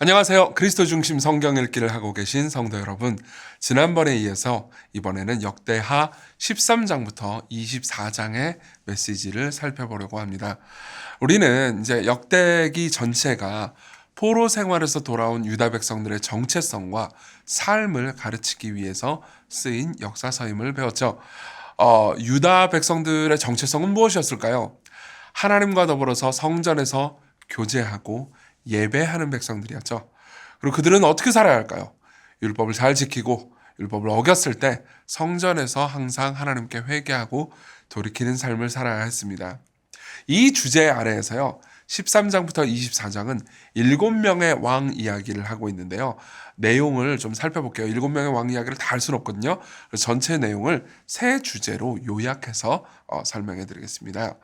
안녕하세요. 그리스도 중심 성경 읽기를 하고 계신 성도 여러분. 지난번에 이어서 이번에는 역대하 13장부터 24장의 메시지를 살펴보려고 합니다. 우리는 이제 역대기 전체가 포로 생활에서 돌아온 유다 백성들의 정체성과 삶을 가르치기 위해서 쓰인 역사서임을 배웠죠. 유다 백성들의 정체성은 무엇이었을까요? 하나님과 더불어서 성전에서 교제하고 예배하는 백성들이었죠. 그리고 그들은 어떻게 살아야 할까요? 율법을 잘 지키고 율법을 어겼을 때 성전에서 항상 하나님께 회개하고 돌이키는 삶을 살아야 했습니다. 이 주제 아래에서요. 13장부터 24장은 7명의 왕 이야기를 하고 있는데요. 내용을 좀 살펴볼게요. 7명의 왕 이야기를 다 할 수는 없거든요. 그래서 전체 내용을 세 주제로 요약해서 설명해 드리겠습니다.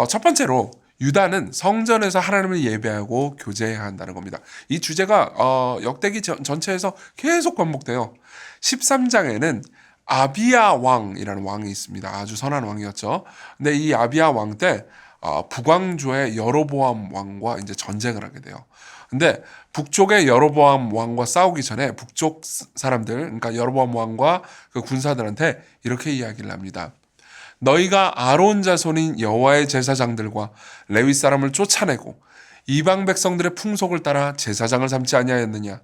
첫 번째로 유다는 성전에서 하나님을 예배하고 교제해야 한다는 겁니다. 이 주제가 역대기 전체에서 계속 반복돼요. 13장에는 아비야 왕이라는 왕이 있습니다. 아주 선한 왕이었죠. 근데 이 아비야 왕 때 북왕조의 여로보암 왕과 이제 전쟁을 하게 돼요. 근데 북쪽의 여로보암 왕과 싸우기 전에 북쪽 사람들, 그러니까 여로보암 왕과 그 군사들한테 이렇게 이야기를 합니다. 너희가 아론 자손인 여호와의 제사장들과 레위 사람을 쫓아내고 이방 백성들의 풍속을 따라 제사장을 삼지 아니하였느냐?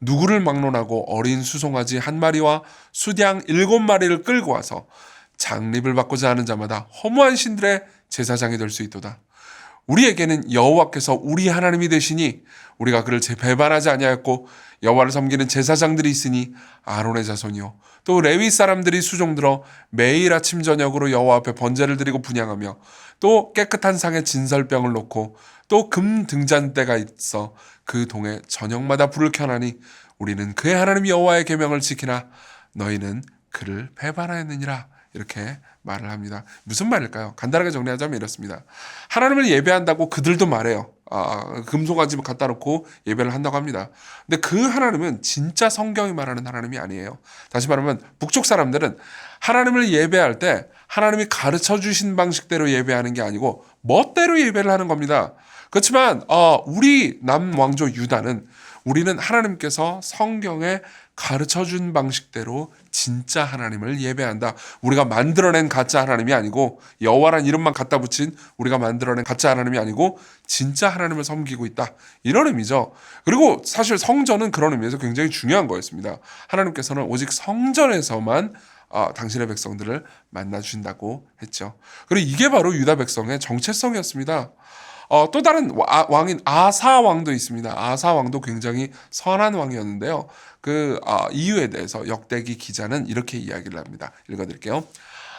누구를 막론하고 어린 수송아지 한 마리와 수양 7마리를 끌고 와서 장립을 받고자 하는 자마다 허무한 신들의 제사장이 될 수 있도다. 우리에게는 여호와께서 우리 하나님이 되시니 우리가 그를 배반하지 아니하였고 여호와를 섬기는 제사장들이 있으니 아론의 자손이요 또 레위 사람들이 수종들어 매일 아침 저녁으로 여호와 앞에 번제를 드리고 분향하며 또 깨끗한 상에 진설병을 놓고 또 금 등잔대가 있어 그 동에 저녁마다 불을 켜나니 우리는 그의 하나님 여호와의 계명을 지키나 너희는 그를 배반하였느니라. 이렇게 말을 합니다. 무슨 말일까요? 간단하게 정리하자면 이렇습니다. 하나님을 예배한다고 그들도 말해요. 금송아지 갖다 놓고 예배를 한다고 합니다. 근데 그 하나님은 진짜 성경이 말하는 하나님이 아니에요. 다시 말하면 북쪽 사람들은 하나님을 예배할 때 하나님이 가르쳐 주신 방식대로 예배하는 게 아니고 멋대로 예배를 하는 겁니다. 그렇지만 우리 남왕조 유다는 우리는 하나님께서 성경에 가르쳐준 방식대로 진짜 하나님을 예배한다. 우리가 만들어낸 가짜 하나님이 아니고 여호와란 이름만 갖다 붙인 우리가 만들어낸 가짜 하나님이 아니고 진짜 하나님을 섬기고 있다. 이런 의미죠. 그리고 사실 성전은 그런 의미에서 굉장히 중요한 거였습니다. 하나님께서는 오직 성전에서만 당신의 백성들을 만나주신다고 했죠. 그리고 이게 바로 유다 백성의 정체성이었습니다. 또 다른 왕인 아사 왕도 있습니다. 아사 왕도 굉장히 선한 왕이었는데요. 그 이유에 대해서 역대기 기자는 이렇게 이야기를 합니다. 읽어드릴게요.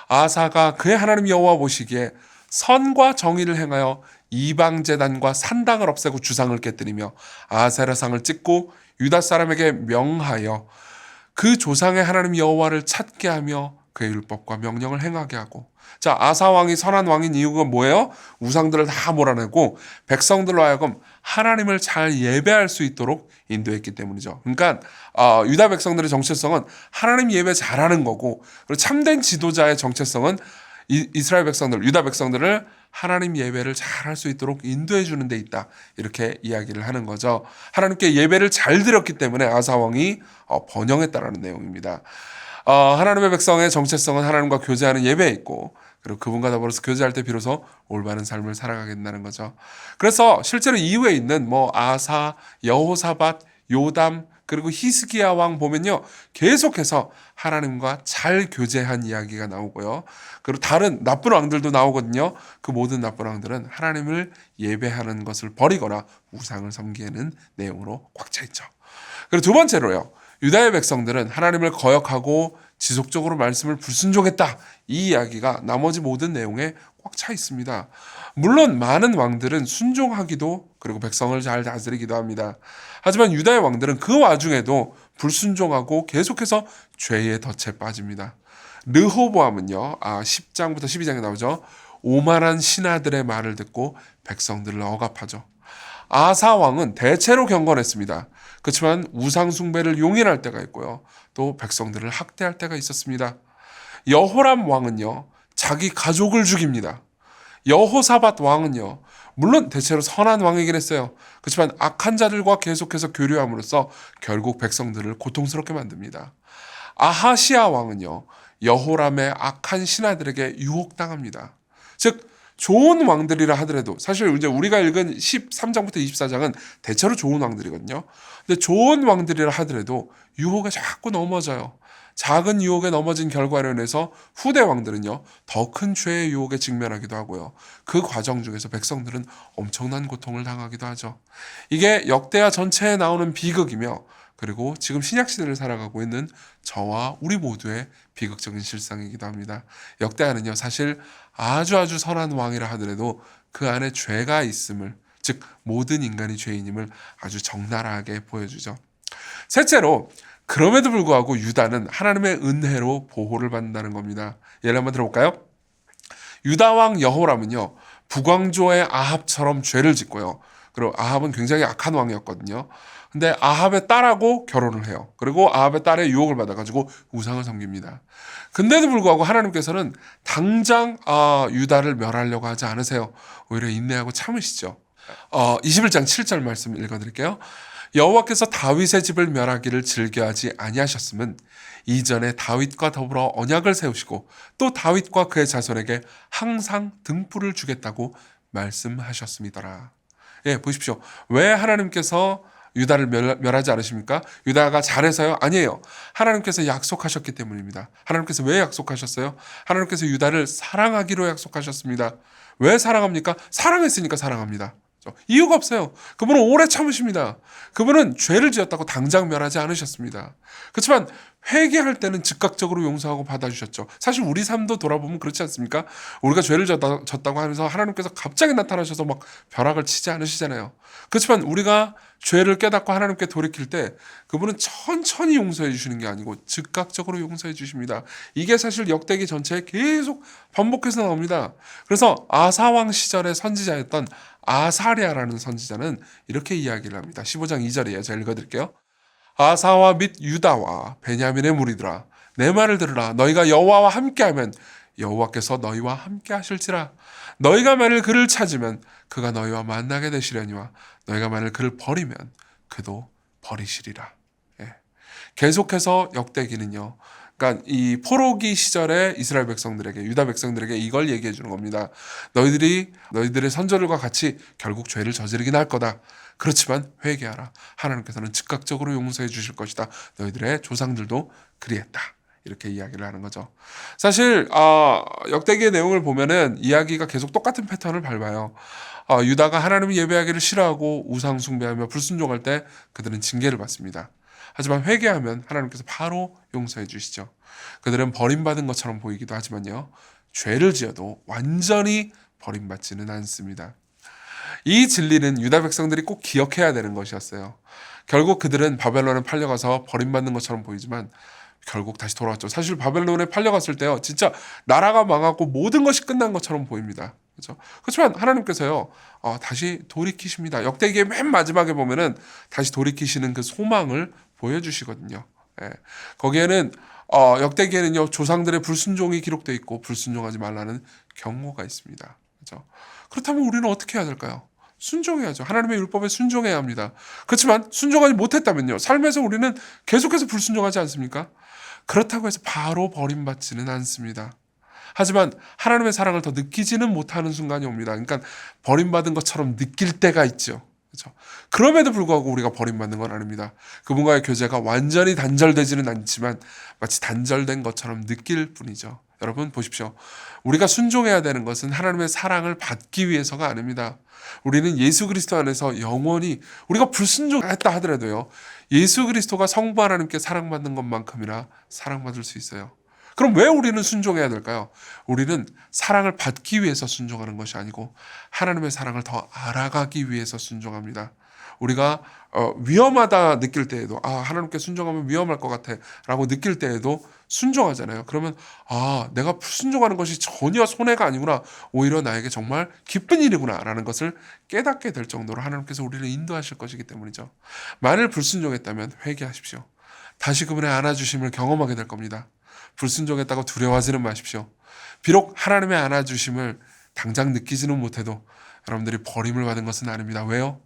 아사가 그의 하나님 여호와 보시기에 선과 정의를 행하여 이방 제단과 산당을 없애고 주상을 깨뜨리며 아세라상을 찍고 유다 사람에게 명하여 그 조상의 하나님 여호와를 찾게 하며 그의 율법과 명령을 행하게 하고. 자, 아사 왕이 선한 왕인 이유가 뭐예요? 우상들을 다 몰아내고 백성들로 하여금 하나님을 잘 예배할 수 있도록 인도했기 때문이죠. 그러니까 유다 백성들의 정체성은 하나님 예배 잘하는 거고, 그리고 참된 지도자의 정체성은 이스라엘 백성들, 유다 백성들을 하나님 예배를 잘 할 수 있도록 인도해 주는 데 있다. 이렇게 이야기를 하는 거죠. 하나님께 예배를 잘 드렸기 때문에 아사 왕이 번영했다라는 내용입니다. 하나님의 백성의 정체성은 하나님과 교제하는 예배에 있고, 그리고 그분과 더불어서 교제할 때 비로소 올바른 삶을 살아가겠다는 거죠. 그래서 실제로 이후에 있는 아사, 여호사밧, 요담, 그리고 히스기야 왕 보면요, 계속해서 하나님과 잘 교제한 이야기가 나오고요. 그리고 다른 나쁜 왕들도 나오거든요. 그 모든 나쁜 왕들은 하나님을 예배하는 것을 버리거나 우상을 섬기는 내용으로 꽉 차 있죠. 그리고 두 번째로요, 유다의 백성들은 하나님을 거역하고 지속적으로 말씀을 불순종했다. 이 이야기가 나머지 모든 내용에 꽉 차 있습니다. 물론 많은 왕들은 순종하기도 그리고 백성을 잘 다스리기도 합니다. 하지만 유다의 왕들은 그 와중에도 불순종하고 계속해서 죄의 덫에 빠집니다. 르호보암은요, 10장부터 12장에 나오죠. 오만한 신하들의 말을 듣고 백성들을 억압하죠. 아사 왕은 대체로 경건했습니다. 그렇지만 우상 숭배를 용인할 때가 있고요. 또 백성들을 학대할 때가 있었습니다. 여호람 왕은요, 자기 가족을 죽입니다. 여호사밧 왕은요, 물론 대체로 선한 왕이긴 했어요. 그렇지만 악한 자들과 계속해서 교류함으로써 결국 백성들을 고통스럽게 만듭니다. 아하시아 왕은요, 여호람의 악한 신하들에게 유혹당합니다. 즉 좋은 왕들이라 하더라도, 사실 이제 우리가 읽은 13장부터 24장은 대체로 좋은 왕들이거든요. 근데 좋은 왕들이라 하더라도 유혹에 자꾸 넘어져요. 작은 유혹에 넘어진 결과로 인해서 후대 왕들은요, 더 큰 죄의 유혹에 직면하기도 하고요. 그 과정 중에서 백성들은 엄청난 고통을 당하기도 하죠. 이게 역대하 전체에 나오는 비극이며, 그리고 지금 신약시대를 살아가고 있는 저와 우리 모두의 비극적인 실상이기도 합니다. 역대하는요, 사실 아주 선한 왕이라 하더라도 그 안에 죄가 있음을, 즉 모든 인간이 죄인임을 아주 적나라하게 보여주죠. 셋째로, 그럼에도 불구하고 유다는 하나님의 은혜로 보호를 받는다는 겁니다. 예를 한번 들어볼까요? 유다 왕 여호람은요, 북왕조의 아합처럼 죄를 짓고요. 그리고 아합은 굉장히 악한 왕이었거든요. 근데 아합의 딸하고 결혼을 해요. 그리고 아합의 딸의 유혹을 받아가지고 우상을 섬깁니다. 근데도 불구하고 하나님께서는 당장 유다를 멸하려고 하지 않으세요. 오히려 인내하고 참으시죠. 21장 7절 말씀 읽어드릴게요. 여호와께서 다윗의 집을 멸하기를 즐겨하지 아니하셨음은 이전에 다윗과 더불어 언약을 세우시고 또 다윗과 그의 자손에게 항상 등불을 주겠다고 말씀하셨음이더라. 예, 보십시오. 왜 하나님께서 유다를 멸하지 않으십니까? 유다가 잘해서요? 아니에요. 하나님께서 약속하셨기 때문입니다. 하나님께서 왜 약속하셨어요? 하나님께서 유다를 사랑하기로 약속하셨습니다. 왜 사랑합니까? 사랑했으니까 사랑합니다. 이유가 없어요. 그분은 오래 참으십니다. 그분은 죄를 지었다고 당장 멸하지 않으셨습니다. 그렇지만 회개할 때는 즉각적으로 용서하고 받아주셨죠. 사실 우리 삶도 돌아보면 그렇지 않습니까? 우리가 죄를 졌다고 하면서 하나님께서 갑자기 나타나셔서 막 벼락을 치지 않으시잖아요. 그렇지만 우리가 죄를 깨닫고 하나님께 돌이킬 때 그분은 천천히 용서해 주시는 게 아니고 즉각적으로 용서해 주십니다. 이게 사실 역대기 전체에 계속 반복해서 나옵니다. 그래서 아사왕 시절의 선지자였던 아사랴라는 선지자는 이렇게 이야기를 합니다. 15장 2절이에요. 제가 읽어드릴게요. 아사와 및 유다와 베냐민의 무리들아, 내 말을 들으라. 너희가 여호와와 함께하면 여호와께서 너희와 함께 하실지라. 너희가 만일 그를 찾으면 그가 너희와 만나게 되시려니와 너희가 만일 그를 버리면 그도 버리시리라. 예. 계속해서 역대기는요, 그러니까 이 포로기 시절에 이스라엘 백성들에게, 유다 백성들에게 이걸 얘기해 주는 겁니다. 너희들의 선조들과 같이 결국 죄를 저지르긴 할 거다. 그렇지만 회개하라. 하나님께서는 즉각적으로 용서해 주실 것이다. 너희들의 조상들도 그리했다. 이렇게 이야기를 하는 거죠. 사실 역대기의 내용을 보면은 이야기가 계속 똑같은 패턴을 밟아요. 유다가 하나님을 예배하기를 싫어하고 우상 숭배하며 불순종할 때 그들은 징계를 받습니다. 하지만 회개하면 하나님께서 바로 용서해 주시죠. 그들은 버림받은 것처럼 보이기도 하지만요, 죄를 지어도 완전히 버림받지는 않습니다. 이 진리는 유다 백성들이 꼭 기억해야 되는 것이었어요. 결국 그들은 바벨론에 팔려가서 버림받는 것처럼 보이지만 결국 다시 돌아왔죠. 사실 바벨론에 팔려갔을 때요, 진짜 나라가 망하고 모든 것이 끝난 것처럼 보입니다. 그렇죠? 그렇지만 하나님께서요, 다시 돌이키십니다. 역대기의 맨 마지막에 보면은 다시 돌이키시는 그 소망을 보여주시거든요. 예. 거기에는 역대기에는요, 조상들의 불순종이 기록되어 있고 불순종하지 말라는 경고가 있습니다. 그렇죠? 그렇다면 우리는 어떻게 해야 될까요? 순종해야죠. 하나님의 율법에 순종해야 합니다. 그렇지만 순종하지 못했다면요, 삶에서 우리는 계속해서 불순종하지 않습니까? 그렇다고 해서 바로 버림받지는 않습니다. 하지만 하나님의 사랑을 더 느끼지는 못하는 순간이 옵니다. 그러니까 버림받은 것처럼 느낄 때가 있죠. 그렇죠? 그럼에도 불구하고 우리가 버림받는 건 아닙니다. 그분과의 교제가 완전히 단절되지는 않지만 마치 단절된 것처럼 느낄 뿐이죠. 여러분 보십시오. 우리가 순종해야 되는 것은 하나님의 사랑을 받기 위해서가 아닙니다. 우리는 예수 그리스도 안에서 영원히, 우리가 불순종했다 하더라도요, 예수 그리스도가 성부 하나님께 사랑받는 것만큼이나 사랑받을 수 있어요. 그럼 왜 우리는 순종해야 될까요? 우리는 사랑을 받기 위해서 순종하는 것이 아니고 하나님의 사랑을 더 알아가기 위해서 순종합니다. 우리가 위험하다 느낄 때에도, 하나님께 순종하면 위험할 것 같아 라고 느낄 때에도 순종하잖아요. 그러면 내가 순종하는 것이 전혀 손해가 아니구나, 오히려 나에게 정말 기쁜 일이구나 라는 것을 깨닫게 될 정도로 하나님께서 우리를 인도하실 것이기 때문이죠. 만일 불순종했다면 회개하십시오. 다시 그분의 안아주심을 경험하게 될 겁니다. 불순종했다고 두려워하지는 마십시오. 비록 하나님의 안아주심을 당장 느끼지는 못해도 여러분들이 버림을 받은 것은 아닙니다. 왜요?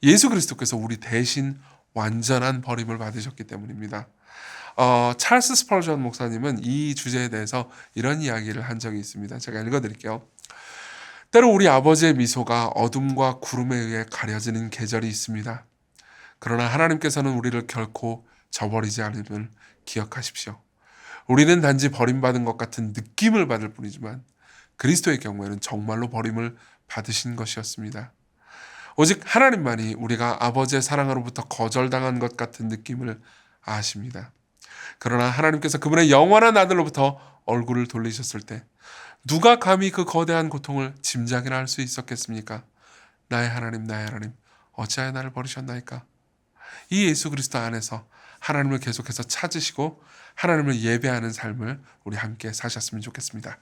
예수 그리스도께서 우리 대신 완전한 버림을 받으셨기 때문입니다. 찰스 스펄전 목사님은 이 주제에 대해서 이런 이야기를 한 적이 있습니다. 제가 읽어드릴게요. 때로 우리 아버지의 미소가 어둠과 구름에 의해 가려지는 계절이 있습니다. 그러나 하나님께서는 우리를 결코 저버리지 않음을 기억하십시오. 우리는 단지 버림받은 것 같은 느낌을 받을 뿐이지만 그리스도의 경우에는 정말로 버림을 받으신 것이었습니다. 오직 하나님만이 우리가 아버지의 사랑으로부터 거절당한 것 같은 느낌을 아십니다. 그러나 하나님께서 그분의 영원한 아들로부터 얼굴을 돌리셨을 때 누가 감히 그 거대한 고통을 짐작이나 할 수 있었겠습니까? 나의 하나님, 어찌하여 나를 버리셨나이까? 이 예수 그리스도 안에서 하나님을 계속해서 찾으시고 하나님을 예배하는 삶을 우리 함께 사셨으면 좋겠습니다.